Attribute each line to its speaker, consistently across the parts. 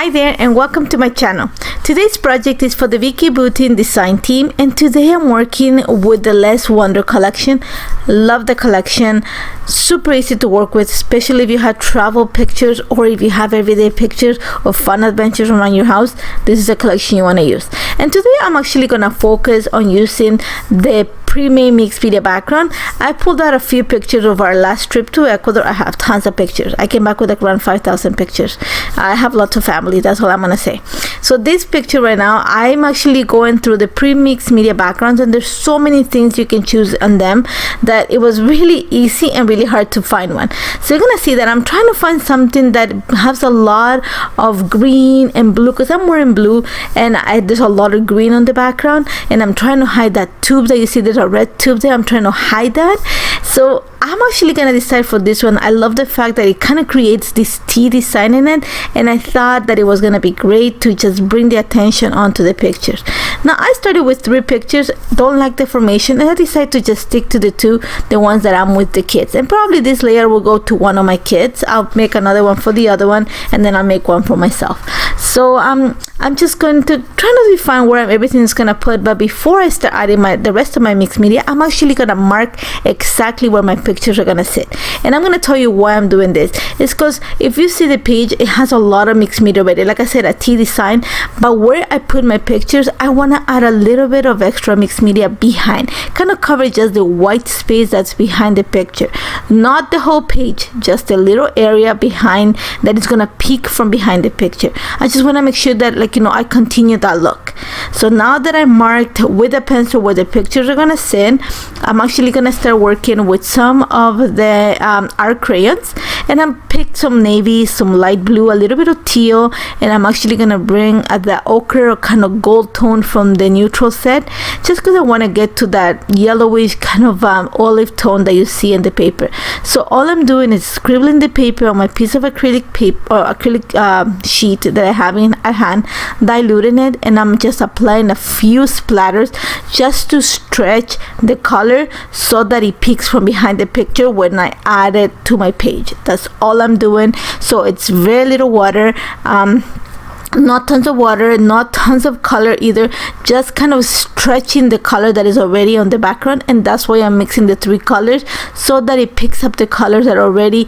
Speaker 1: Hi there and welcome to my channel. Today's project is for the Vicki Boutin design team, and today I'm working with the Let's Wonder collection. Love the collection, super easy to work with, especially if you have travel pictures or if you have everyday pictures of fun adventures around your house. This is a collection you want to use. And today I'm actually going to focus on using the pre-made mixed media background. I pulled out a few pictures of our last trip to Ecuador. I have tons of pictures. I came back with like around 5,000 pictures. I have lots of family, that's all I'm gonna say. So this picture right now, I'm actually going through the pre-mixed media backgrounds, and there's so many things you can choose on them that it was really easy and really hard to find one. So you're gonna see that I'm trying to find something that has a lot of green and blue, because I'm wearing blue and there's a lot of green on the background, and I'm trying to hide that tube that you see. There's a red tube there. I'm trying to hide that. So I'm actually gonna decide for this one. I love the fact that it kind of creates this T design in it, and I thought that it was gonna be great to just bring the attention onto the pictures. Now I started with 3 pictures, don't like the formation, and I decided to just stick to the ones that I'm with the kids, and probably this layer will go to one of my kids. I'll make another one for the other one, and then I'll make one for myself. So I'm just going to try to define where everything is gonna put, but before I start adding the rest of my mixed media, I'm actually gonna mark exactly where my pictures are gonna sit. And I'm gonna tell you why I'm doing this. It's because if you see the page, it has a lot of mixed media already, like I said, a T design, but where I put my pictures, I wanna add a little bit of extra mixed media behind, kind of cover just the white space that's behind the picture, not the whole page, just a little area behind that is gonna peek from behind the picture. I just wanna make sure that, like, I continue that look. So now that I marked with a pencil where the pictures are gonna sit, I'm actually gonna start working with some of the art crayons, and I'm picked some navy, some light blue, a little bit of teal, and I'm actually gonna bring the ochre or kind of gold tone from the neutral set, just because I want to get to that yellowish kind of olive tone that you see in the paper. So all I'm doing is scribbling the paper on my piece of acrylic paper or acrylic sheet that I have in at hand, diluting it, and I'm just applying a few splatters just to stretch the color so that it peeks from behind the picture when I add it to my page. That's all I'm doing. So it's very little water, not tons of water, not tons of color either, just kind of stretching the color that is already on the background. And that's why I'm mixing the 3 colors, so that it picks up the colors that are already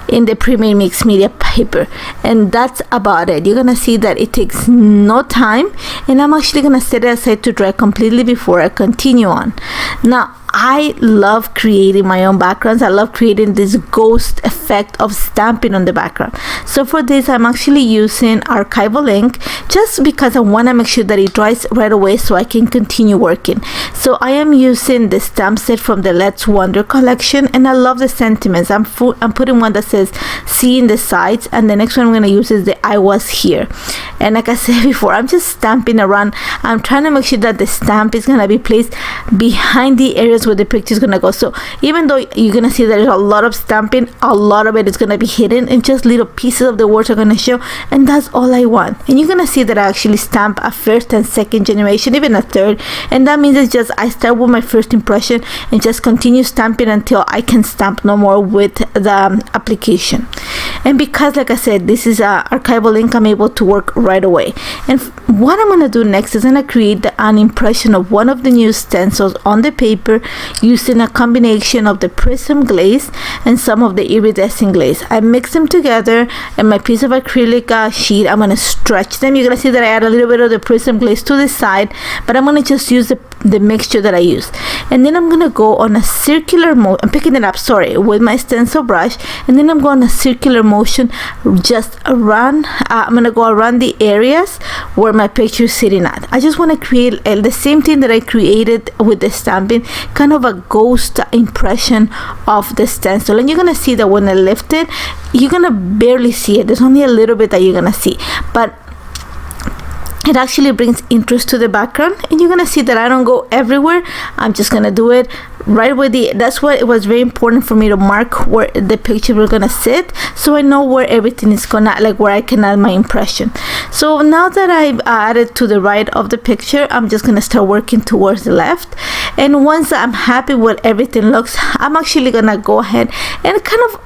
Speaker 1: in the pre-made mixed media paper. And that's about it. You're gonna see that it takes no time, and I'm actually gonna set it aside to dry completely before I continue on. Now I love creating my own backgrounds. I love creating this ghost effect of stamping on the background. So for this, I'm actually using archival ink, just because I want to make sure that it dries right away so I can continue working. So I am using the stamp set from the Let's Wonder collection, and I love the sentiments. I'm putting one that says "See in the sides," and the next one I'm going to use is the "I was here." And like I said before, I'm just stamping around. I'm trying to make sure that the stamp is going to be placed behind the areas where the picture is gonna go. So even though you're gonna see there's a lot of stamping, a lot of it is gonna be hidden, and just little pieces of the words are gonna show, and that's all I want. And you're gonna see that I actually stamp a 1st and 2nd generation, even a 3rd, and that means it's just I start with my first impression and just continue stamping until I can stamp no more with the application. And because, like I said, this is archival ink, I'm able to work right away. And what I'm gonna do next is gonna create an impression of one of the new stencils on the paper using a combination of the prism glaze and some of the iridescent glaze. I mix them together, and my piece of acrylic sheet, I'm gonna stretch them. You're gonna see that I add a little bit of the prism glaze to the side, but I'm gonna just use the mixture that I use. And then I'm gonna go on a circular motion. I'm picking it up, sorry, with my stencil brush, and then I'm going a circular motion just around. I'm gonna go around the areas where my picture is sitting at. I just want to create the same thing that I created with the stamping, kind of a ghost impression of the stencil. And you're gonna see that when I lift it, you're gonna barely see it. There's only a little bit that you're gonna see, but it actually brings interest to the background. And you're gonna see that I don't go everywhere. I'm just gonna do it right where that's why it was very important for me to mark where the picture was gonna sit, so I know where everything is gonna, like, where I can add my impression. So now that I've added to the right of the picture, I'm just gonna start working towards the left. And once I'm happy with everything looks, I'm actually gonna go ahead and kind of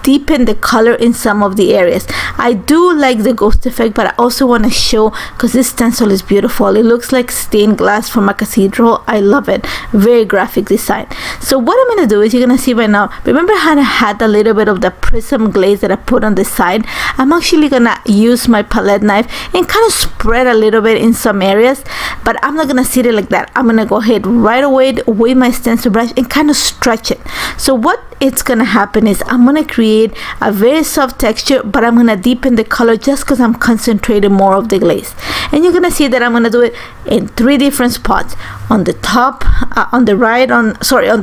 Speaker 1: deepen the color in some of the areas. I do like the ghost effect, but I also want to show, because this stencil is beautiful. It looks like stained glass from a cathedral. I love it. Very graphic design. So what I'm going to do is, you're going to see right now, remember how I had a little bit of the prism glaze that I put on the side? I'm actually going to use my palette knife and kind of spread a little bit in some areas, but I'm not going to sit it like that. I'm going to go ahead right away with my stencil brush and kind of stretch it. So what it's going to happen is, I'm going to create a very soft texture, but I'm going to deepen the color just because I'm concentrating more of the glaze. And you're going to see that I'm going to do it in 3 different spots: on the top, on the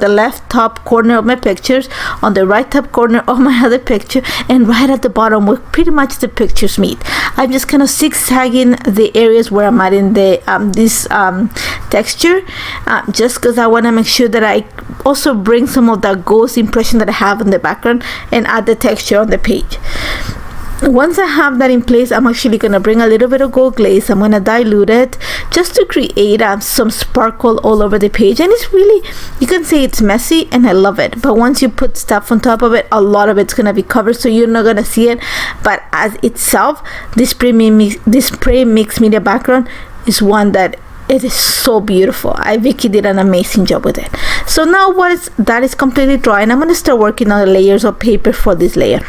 Speaker 1: left top corner of my pictures, on the right top corner of my other picture, and right at the bottom where pretty much the pictures meet. I'm just kind of zigzagging the areas where I'm adding the this texture, just because I want to make sure that I also bring some of that ghost impression that I have in the background and add the texture on the page. Once I have that in place, I'm actually going to bring a little bit of gold glaze. I'm going to dilute it just to create some sparkle all over the page. And it's really, you can say it's messy, and I love it. But once you put stuff on top of it, a lot of it's going to be covered, so you're not going to see it. But as itself, this spray mixed media background is one that it is so beautiful. Vicki did an amazing job with it. So now that is completely dry, and I'm going to start working on the layers of paper for this layer.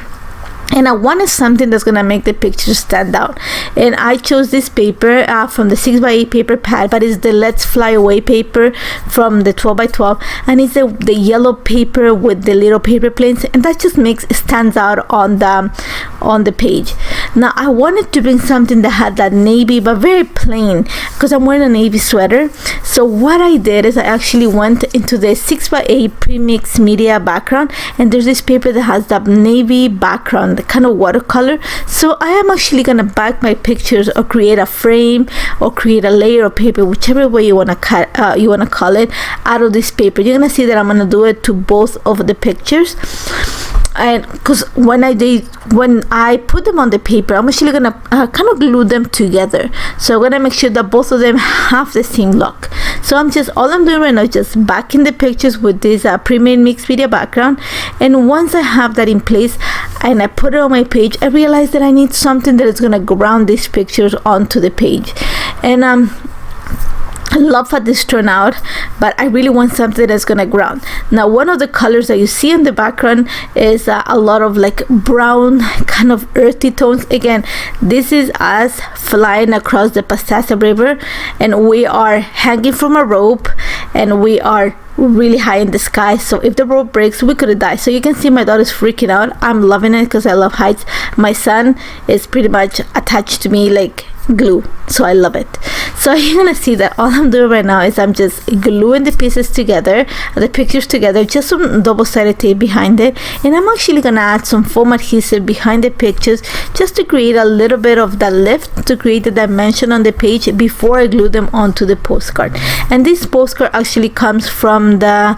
Speaker 1: And I wanted something that's gonna make the picture stand out, and I chose this paper from the 6x8 paper pad, but it's the Let's Fly Away paper from the 12x12, and it's the yellow paper with the little paper planes, and that just stands out on the page. Now I wanted to bring something that had that navy, but very plain, because I'm wearing a navy sweater. So what I did is, I actually went into the 6x8 pre-mixed media background, and there's this paper that has that navy background, the kind of watercolor. So I am actually gonna back my pictures, or create a frame, or create a layer of paper, whichever way you wanna call it, out of this paper. You're gonna see that I'm gonna do it to both of the pictures. And because when I put them on the paper, I'm actually gonna kind of glue them together. So I'm gonna make sure that both of them have the same look. So all I'm doing right now is just backing the pictures with this pre-made mixed media background. And once I have that in place and I put it on my page, I realized that I need something that is gonna ground these pictures onto the page. And I love how this turned out, but I really want something that's gonna ground. Now, one of the colors that you see in the background is a lot of like brown, kind of earthy tones. Again, this is us flying across the Passasa River, and we are hanging from a rope, and we are really high in the sky. So if the rope breaks, we could die. So you can see my daughter's freaking out. I'm loving it because I love heights. My son is pretty much attached to me like glue, so I love it. So you're gonna see that all I'm doing right now is I'm just gluing the pieces together, the pictures together, just some double-sided tape behind it, and I'm actually gonna add some foam adhesive behind the pictures just to create a little bit of that lift, to create the dimension on the page before I glue them onto the postcard. And this postcard actually comes from the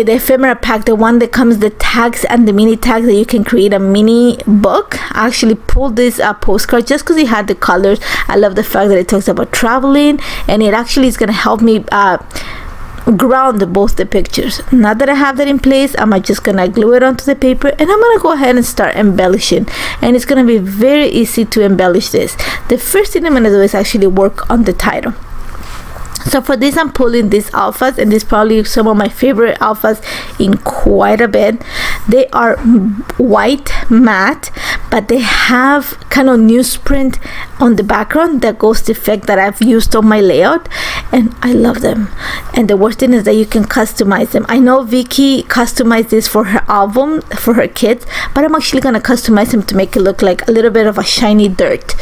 Speaker 1: ephemera pack, the one that comes the tags and the mini tags that you can create a mini book. I actually pulled this postcard just because it had the colors. I love the fact that it talks about traveling, and it actually is going to help me ground both the pictures. Now that I have that in place, I'm just gonna glue it onto the paper, and I'm gonna go ahead and start embellishing. And it's gonna be very easy to embellish this. The first thing I'm gonna do is actually work on the title. So for this, I'm pulling these alphas, and these probably some of my favorite alphas in quite a bit. They are white matte, but they have kind of newsprint on the background, that ghost effect that I've used on my layout, and I love them. And the worst thing is that you can customize them. I know Vicki customized this for her album for her kids, but I'm actually gonna customize them to make it look like a little bit of a shiny dirt.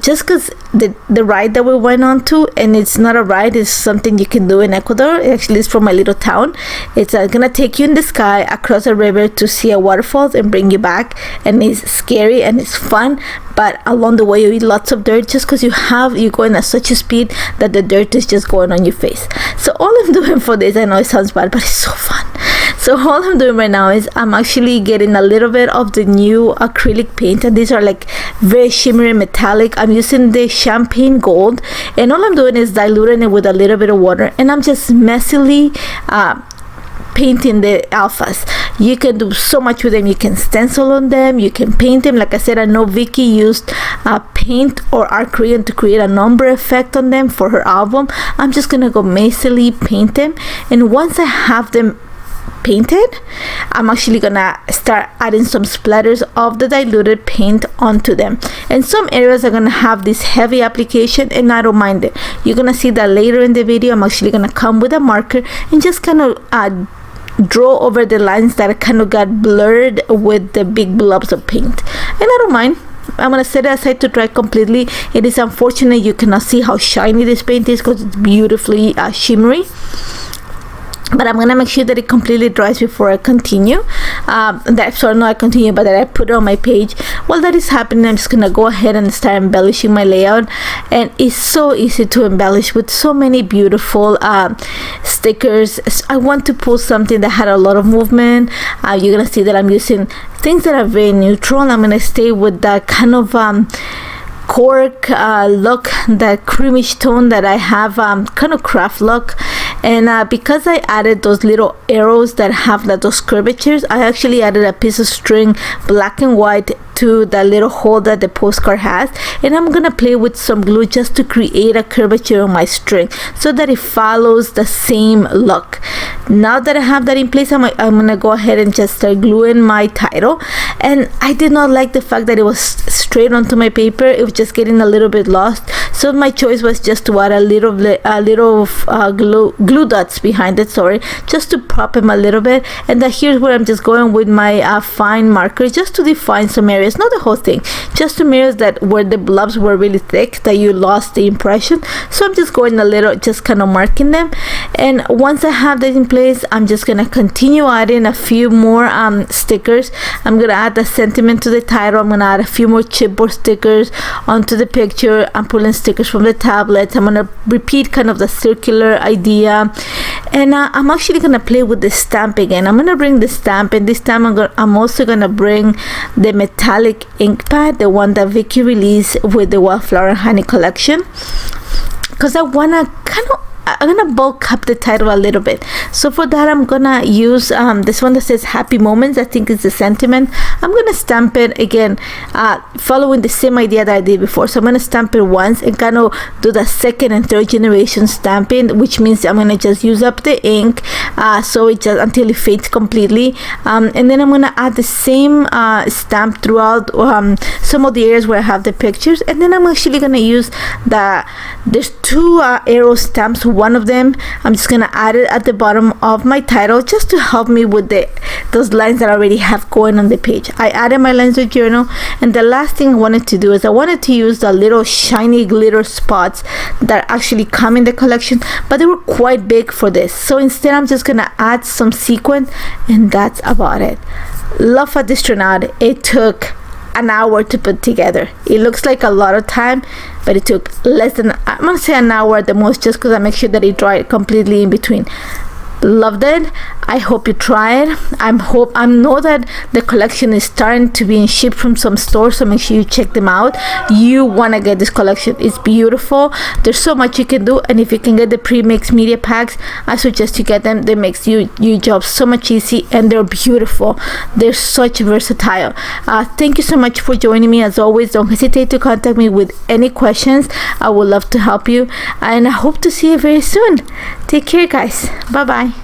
Speaker 1: Just because the ride that we went on to, and it's not a ride, it's something you can do in Ecuador. It actually is from my little town. It's gonna take you in the sky across a river to see a waterfall and bring you back, and it's scary and it's fun, but along the way you eat lots of dirt just because you're going at such a speed that the dirt is just going on your face. So all I'm doing for this, I know it sounds bad, but it's so fun. So all I'm doing right now is I'm actually getting a little bit of the new acrylic paint, and these are like very shimmery metallic. I'm using the champagne gold, and all I'm doing is diluting it with a little bit of water, and I'm just messily painting the alphas. You can do so much with them. You can stencil on them, you can paint them. Like I said, I know Vicki used paint or art crayon to create a number effect on them for her album. I'm just gonna go mazily paint them, and once I have them painted, I'm actually gonna start adding some splatters of the diluted paint onto them. And some areas are gonna have this heavy application, and I don't mind it. You're gonna see that later in the video. I'm actually gonna come with a marker and just kind of draw over the lines that kind of got blurred with the big blobs of paint, and I don't mind. I'm gonna set it aside to dry completely. It is unfortunate you cannot see how shiny this paint is because it's beautifully shimmery, but I'm gonna make sure that it completely dries before I continue. But that I put it on my page. While that is happening, I'm just gonna go ahead and start embellishing my layout. And it's so easy to embellish with so many beautiful stickers. I want to pull something that had a lot of movement. You're gonna see that I'm using things that are very neutral. I'm gonna stay with that kind of cork look, that creamish tone that I have, kind of craft look. And because I added those little arrows that have those curvatures, I actually added a piece of string, black and white, to the little hole that the postcard has, and I'm gonna play with some glue just to create a curvature on my string so that it follows the same look. Now that I have that in place, I'm gonna go ahead and just start gluing my title. And I did not like the fact that it was straight onto my paper. It was just getting a little bit lost, so my choice was just to add a little glue dots behind it, just to prop them a little bit. And here's where I'm just going with my fine marker just to define some areas. Not the whole thing, just some areas that where the blobs were really thick that you lost the impression. So I'm just going a little, just kind of marking them. And once I have that in place, I'm just gonna continue adding a few more stickers. I'm gonna add the sentiment to the title. I'm gonna add a few more chipboard stickers onto the picture. I'm pulling stickers from the tablets. I'm gonna repeat kind of the circular idea, and I'm actually gonna play with the stamp again. I'm gonna bring the stamp, and this time I'm also gonna bring the metallic ink pad, the one that Vicki released with the Wildflower and Honey collection, because I wanna I'm gonna bulk up the title a little bit. So for that, I'm gonna use this one that says Happy Moments. I think it's the sentiment. I'm gonna stamp it again, following the same idea that I did before. So I'm gonna stamp it once and kind of do the second and third generation stamping, which means I'm gonna just use up the ink, so it just until it fades completely. And then I'm gonna add the same stamp throughout some of the areas where I have the pictures. And then I'm actually gonna use there's two arrow stamps. One of them I'm just gonna add it at the bottom of my title just to help me with those lines that I already have going on the page. I added my lines with journal, and the last thing I wanted to do is I wanted to use the little shiny glitter spots that actually come in the collection, but they were quite big for this. So instead I'm just gonna add some sequin, and that's about it. Love for this turnout. It took an hour to put together. It looks like a lot of time, but it took less than, I'm gonna say an hour at the most, just because I make sure that it dried completely in between. Loved it. I hope you try it. I know that the collection is starting to be shipped from some stores, so make sure you check them out. You want to get this collection. It's beautiful. There's so much you can do, and if you can get the pre-mixed media packs, I suggest you get them. They makes your job so much easy, and they're beautiful. They're such versatile. Thank you so much for joining me. As always, don't hesitate to contact me with any questions. I would love to help you, and I hope to see you very soon. Take care, guys. Bye bye.